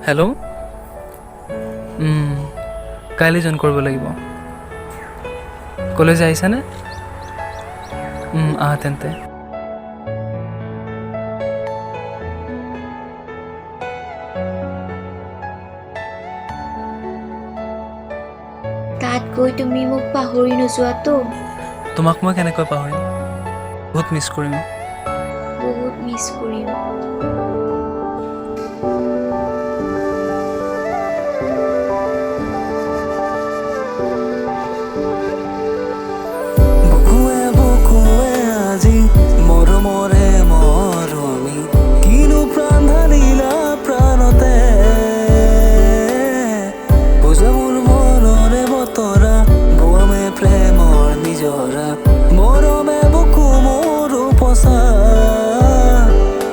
Hello', কাইলৈ join কৰিব লাগিব। কলেজ আহিছানে? আহা তেন্তে। তাত গৈ তুমি মোক পাহৰি নোযোৱাতো? তোমাক মই কেনেকৈ পাহৰিম, বহুত মিছ কৰিম। বহুত মিছ কৰিম। বুকুৱে বুকুৱে আজি মৰমৰে মৰমি কিনো প্ৰাণ ঢালিলা প্ৰাণতে, বুজা মোৰ মনৰে বতৰা বোৱামে প্ৰেমৰ নিজৰা, মৰমে বুকু মোৰ উপচা,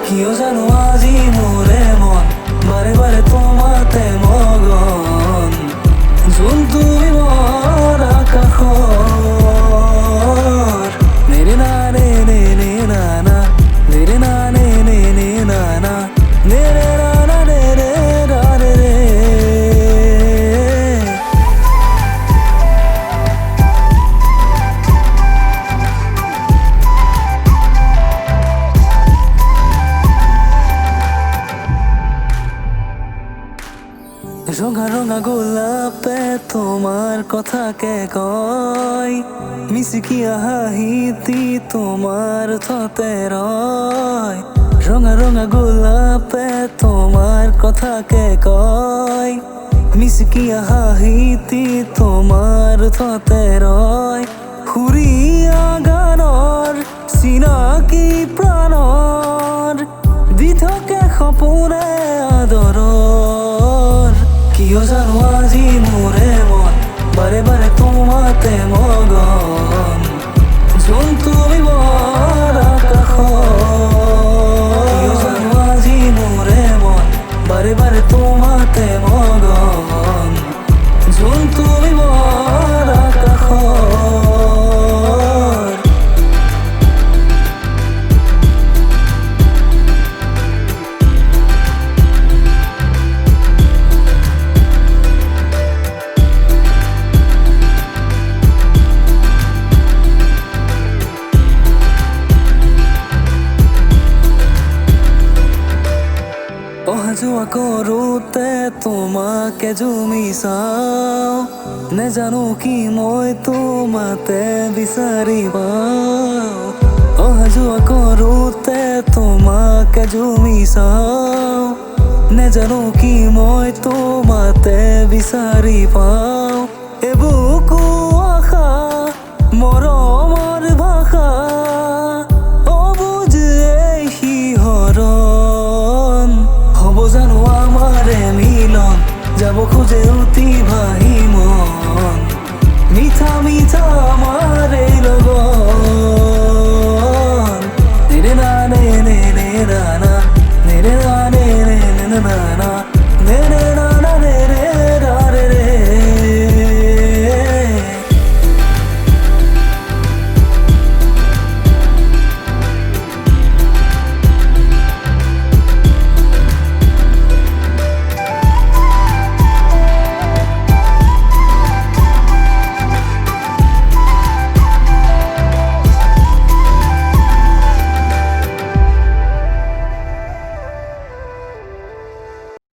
কিয় জানো আজি মোৰে মন বাৰে বাৰে তোমাতে মগন, যোনটো মোৰ আকাশৰ নেৰে না নে নে নে না না নেৰে না নে নে নে না না নেৰে না না নে ৰে ৰা ৰে ৰে। ৰঙা ৰঙা গোলাপে তোমাৰ কথাকে কয়, মিচিকিয়া হাঁহিতি তোমাৰ থতে ৰয়, ৰঙা ৰঙা গোলাপে তোমাৰ কথাকে কয়, মিচিকিয়া হাঁহিতি তোমাৰ থতে ৰয়, সুৰীয়া গানৰ চিনাকি প্ৰাণৰ দি থাকে সপোনে আদৰৰ, কিয় জানো আজি মোৰে মন বাৰে বাৰে তোমাতে মগন, যোনটো মোৰ আকাশৰ, কিয় জানো আজি মোৰে মন বাৰে বাৰে তোমাতে মগন, যোনটো মোৰ আকাশৰ। অহা যোৱা কৰোঁতে তোমাকে জুমি চাওঁ, নেজানো কি মই তোমাতে বিচাৰি পাওঁ, অহা যোৱা কৰোঁতে তোমাকে জুমি চাওঁ, নেজানো কি মই তোমাতে বিচাৰি পাওঁ, এবুকু আশা মৰম